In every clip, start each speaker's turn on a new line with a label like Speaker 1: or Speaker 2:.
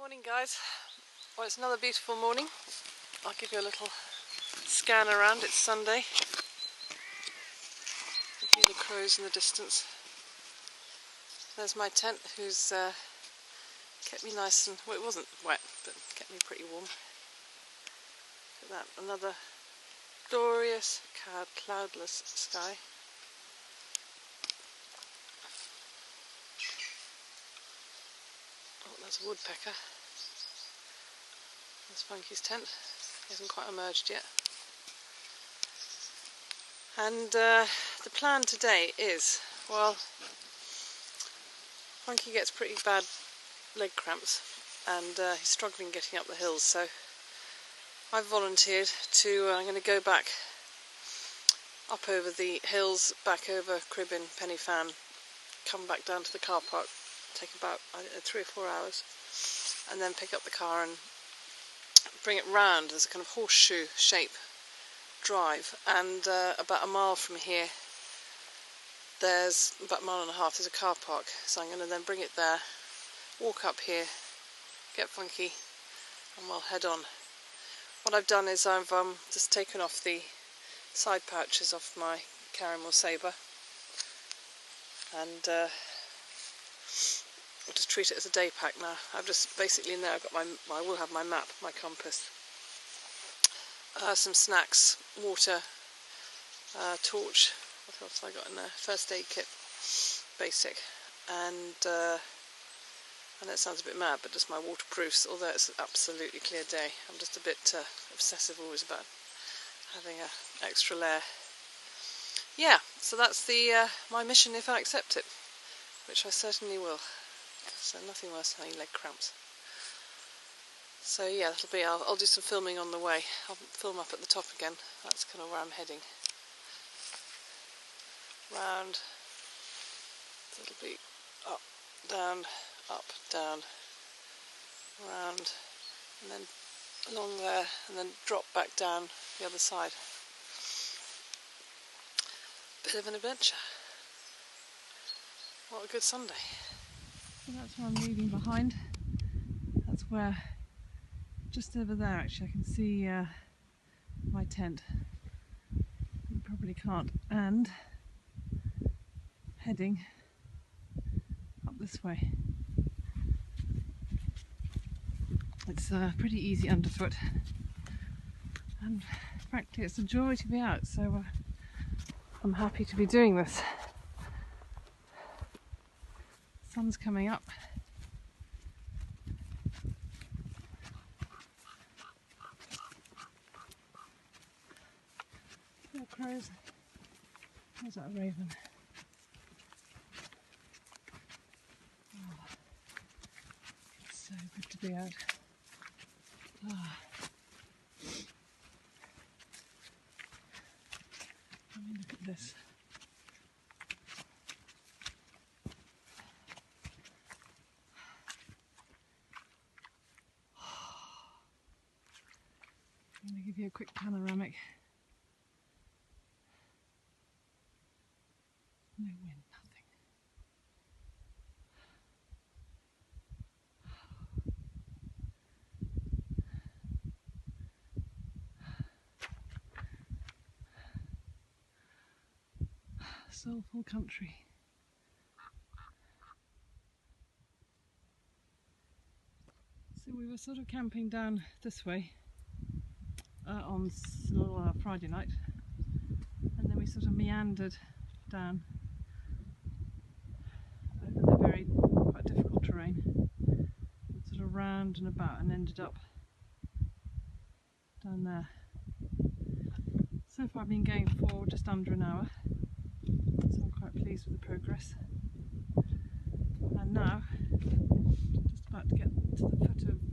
Speaker 1: Morning guys. Well, it's another beautiful morning. I'll give you a little scan around. It's Sunday. You can hear the crows in the distance. There's my tent who's kept me nice and, well, it wasn't wet, but kept me pretty warm. Look at that, another glorious cloudless sky. Oh, there's a woodpecker. There's Funky's tent. He hasn't quite emerged yet. And the plan today is, well, Funky gets pretty bad leg cramps and he's struggling getting up the hills, so I've volunteered to, I'm going to go back up over the hills, back over Crib in Penny Fan, come back down to the car park, take about, I don't know, 3 or 4 hours, and then pick up the car and bring it round. There's a kind of horseshoe shape drive, and about a mile from here there's, about a mile and a half, there's a car park, so I'm going to then bring it there, walk up here, get Funky, and we'll head on. What I've done is I've just taken off the side pouches off my Caramel Sabre, and I'll just treat it as a day pack now. I've just basically in there I've got I will have my map, my compass, some snacks, water, torch, what else have I got in there? First aid kit, basic, and that sounds a bit mad, but just my waterproofs, although it's an absolutely clear day. I'm just a bit obsessive always about having an extra layer. Yeah, so that's the my mission if I accept it, which I certainly will. So nothing worse than having leg cramps. So yeah, that'll be, I'll do some filming on the way. I'll film up at the top again. That's kind of where I'm heading. Round. So it'll be up, down, round, and then along there, and then drop back down the other side. Bit of an adventure. What a good Sunday. So that's where I'm leaving behind. That's where, just over there actually, I can see my tent. You probably can't. And heading up this way. It's pretty easy underfoot, and frankly it's a joy to be out, so I'm happy to be doing this. Sun's coming up. Little crows. There's that raven. Oh, it's so good to be out. Oh. Let me look at this. I'm going to give you a quick panoramic. No wind, nothing. Soulful country. So we were sort of camping down this way on Friday night, and then we sort of meandered down over the very quite difficult terrain, sort of round and about, and ended up down there. So far I've been going for just under an hour, so I'm quite pleased with the progress. And now, just about to get to the foot of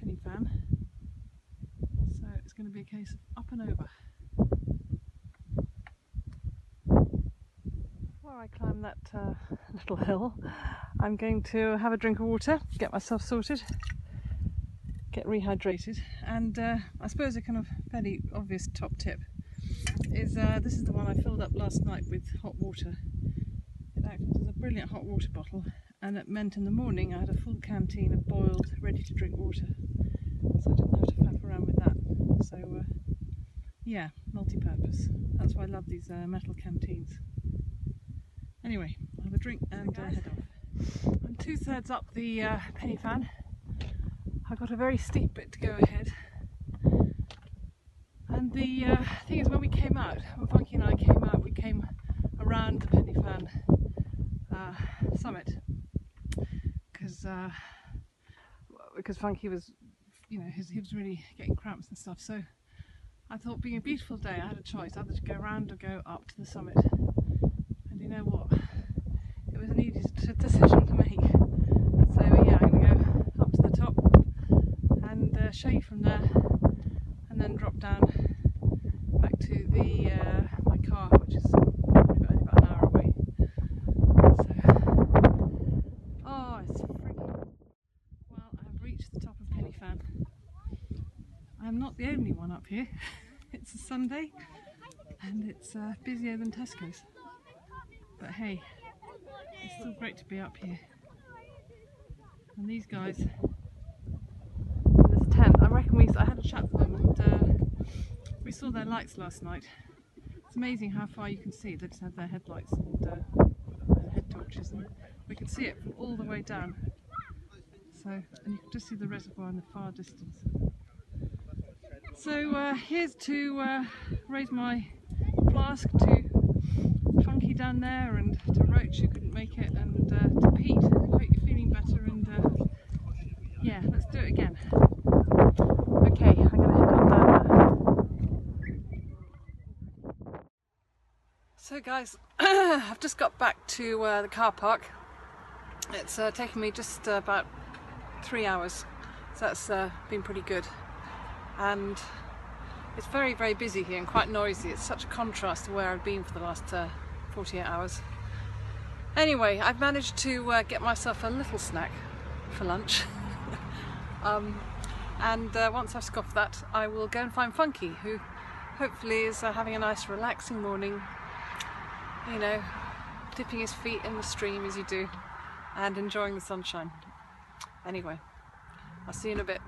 Speaker 1: Penny Fan, so it's going to be a case of up and over. Before I climb that little hill, I'm going to have a drink of water, get myself sorted, get rehydrated, and I suppose a kind of fairly obvious top tip is this is the one I filled up last night with hot water. It acted as a brilliant hot water bottle, and it meant in the morning I had a full canteen of boiled, ready to drink water, so I didn't have to faff around with that. So yeah, multi-purpose. That's why I love these metal canteens. Anyway, I'll have a drink and head off. I'm 2/3 up the penny fan. I've got a very steep bit to go ahead. And the thing is, when we came out, when Funky and I came out, we came around the penny fan summit because Funky was, you know, he was really getting cramps and stuff. So I thought, being a beautiful day, I had a choice, either to go around or go up to the summit. And you know what? It was an easy decision to make. So yeah, I'm going to go up to the top and show you from there, and then drop down back to the my car, which is only about an hour away. So, oh, it's freaking... Well, I've reached the top of Penny Fan. I'm not the only one up here. It's a Sunday and it's busier than Tesco's. But hey, it's still great to be up here. And these guys in this tent, I reckon I had a chat with them, and we saw their lights last night. It's amazing how far you can see. They just have their headlights and their head torches, and we can see it from all the way down. So, and you can just see the reservoir in the far distance. So here's to raise my flask, to Funky down there, and to Roach who couldn't make it, and to Pete. I hope you're feeling better, and yeah, let's do it again. Okay, I'm going to head on down now. So guys, I've just got back to the car park. It's taken me just about 3 hours, so that's been pretty good. And it's very, very busy here and quite noisy. It's such a contrast to where I've been for the last 48 hours. Anyway, I've managed to get myself a little snack for lunch. And once I've scoffed that, I will go and find Funky, who hopefully is having a nice relaxing morning, you know, dipping his feet in the stream as you do, and enjoying the sunshine. Anyway, I'll see you in a bit.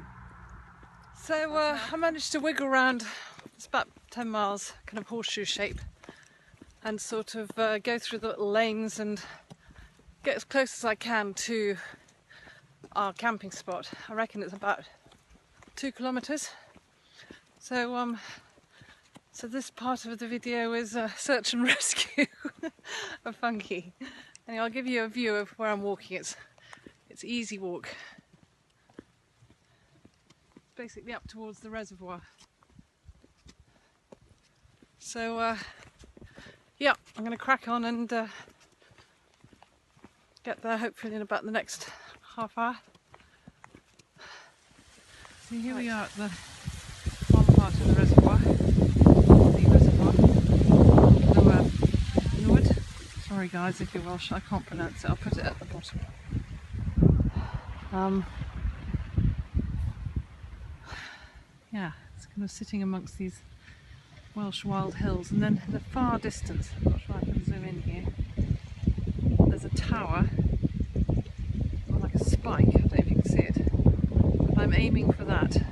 Speaker 1: So I managed to wiggle around, it's about 10 miles, kind of horseshoe shape, and sort of go through the little lanes and get as close as I can to our camping spot. I reckon it's about 2 kilometres. So so this part of the video is search and rescue of Funky. Anyway, I'll give you a view of where I'm walking. It's easy walk. Basically up towards the reservoir. So yeah, I'm going to crack on and get there hopefully in about the next half hour. So here we are at the one part of the reservoir, the wood. Sorry guys if you're Welsh, I can't pronounce it, I'll put it at the bottom. Yeah, it's kind of sitting amongst these Welsh wild hills, and then in the far distance, I'm not sure I can zoom in here, there's a tower, or like a spike, I don't know if you can see it, but I'm aiming for that,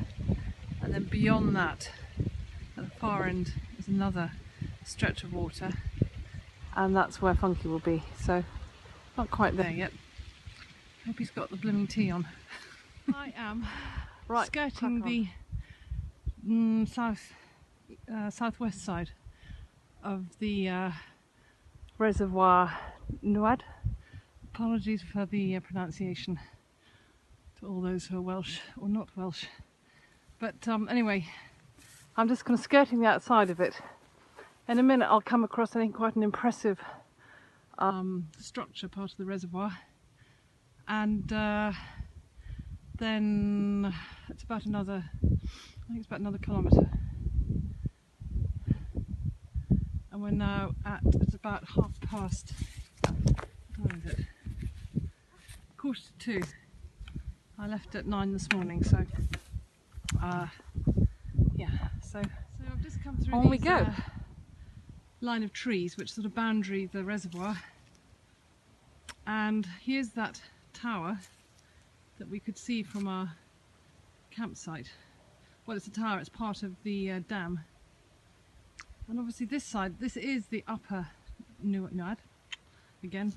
Speaker 1: and then beyond that, at the far end, is another stretch of water, and that's where Funky will be, so not quite there yet. Hope he's got the blooming tea on. I am skirting the southwest side of the reservoir Nuad. Apologies for the pronunciation to all those who are Welsh or not Welsh, but anyway, I'm just kind of skirting the outside of it. In a minute I'll come across, I think, quite an impressive structure, part of the reservoir, and then it's about another, I think it's about another kilometre, and we're now it's about 2:30, what is it, 1:45. I left at 9 this morning, so yeah, so I've just come through on we go. Line of trees which sort of boundary the reservoir, and here's that tower that we could see from our campsite. Well, it's a tower, it's part of the dam. And obviously this side, this is the upper Nuad. Again,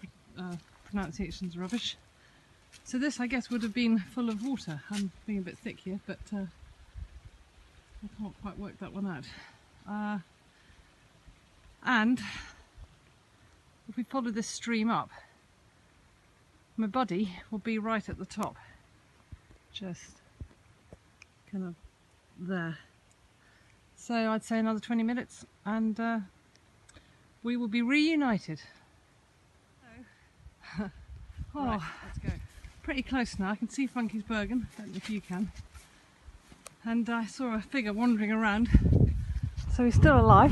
Speaker 1: pronunciation's rubbish. So this, I guess, would have been full of water. I'm being a bit thick here, but I can't quite work that one out. And if we follow this stream up, my buddy will be right at the top, just kind of there. So I'd say another 20 minutes and we will be reunited. Oh, right, let's go. Pretty close now. I can see Funky's Bergen, don't know if you can. And I saw a figure wandering around, so he's still alive.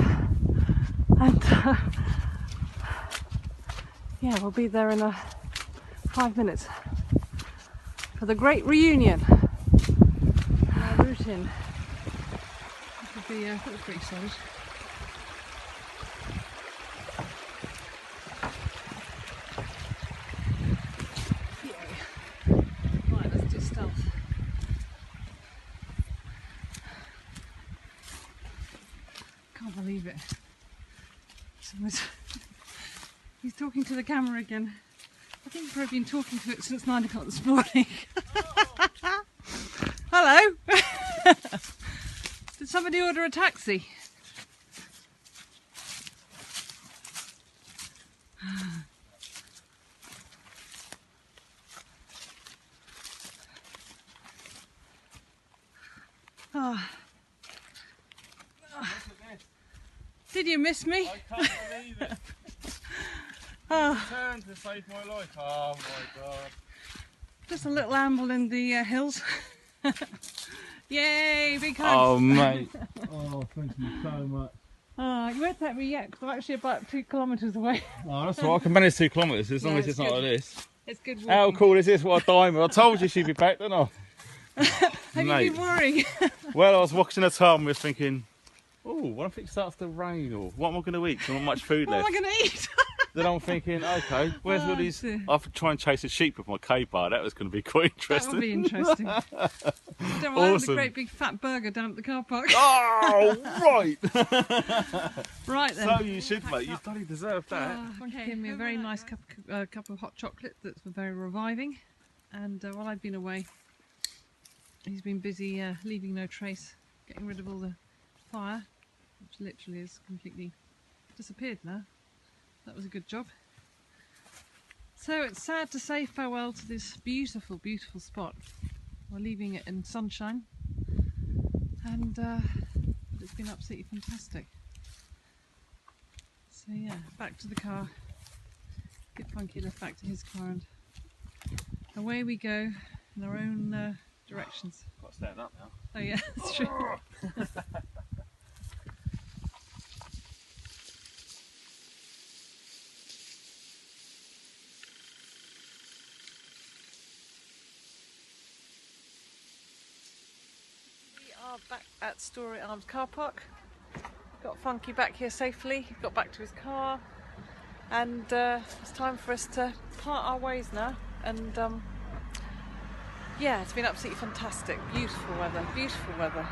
Speaker 1: And yeah, we'll be there in 5 minutes for the great reunion. Our route in. This will be, that was pretty solid. Right, let's do stealth. Can't believe it. He's talking to the camera again. I think I've been talking to it since 9 o'clock this morning. Hello! Did somebody order a taxi? Oh. Did you miss me?
Speaker 2: I can't believe it.
Speaker 1: Oh.
Speaker 2: Turn to save my life. Oh my god.
Speaker 1: Just a little amble in the hills. Yay, big hugs.
Speaker 2: Oh mate. Oh, thank you so much.
Speaker 1: Oh, you won't take me yet because I'm actually about 2 kilometres away.
Speaker 2: Oh, that's all right. I can manage 2 kilometres as long as it's not like this.
Speaker 1: It's good walking.
Speaker 2: How cool is this? What a diamond. I told you she'd be back, didn't I?
Speaker 1: Have you been worrying?
Speaker 2: Well, I was watching the time and was thinking, oh, what if it starts to rain, or what am I going to eat? There's not much food left.
Speaker 1: What am I going to eat?
Speaker 2: Then I'm thinking, okay, where's all these?
Speaker 1: Dear.
Speaker 2: I have to try and chase a sheep with my K-bar. That was going to be quite interesting.
Speaker 1: That would be interesting. Don't worry, awesome. A great big fat burger down at the car park.
Speaker 2: Oh, right.
Speaker 1: Right then.
Speaker 2: So you should, mate. You bloody deserve that.
Speaker 1: Okay, gave me a very nice cup of hot chocolate that's very reviving. And while I've been away, he's been busy leaving no trace, getting rid of all the fire, which literally has completely disappeared now. That was a good job. So it's sad to say farewell to this beautiful, beautiful spot. We're leaving it in sunshine, and it's been absolutely fantastic. So yeah, back to the car, get Funky left back to his car, and away we go in our own directions.
Speaker 2: Got to stand up now.
Speaker 1: Oh yeah, that's true. Back at Story Arms car park. Got Funky back here safely, got back to his car, and it's time for us to part our ways now. And yeah, it's been absolutely fantastic. Beautiful weather,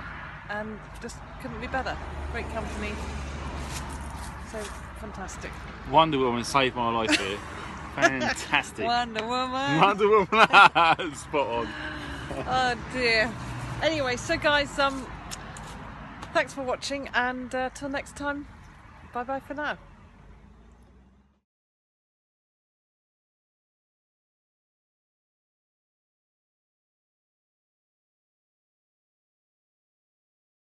Speaker 1: and just couldn't be better. Great company, so fantastic.
Speaker 2: Wonder Woman saved my life here. Fantastic.
Speaker 1: Wonder Woman.
Speaker 2: Wonder Woman. Spot on.
Speaker 1: Oh dear. Anyway, so guys, thanks for watching, and till next time, bye bye for now.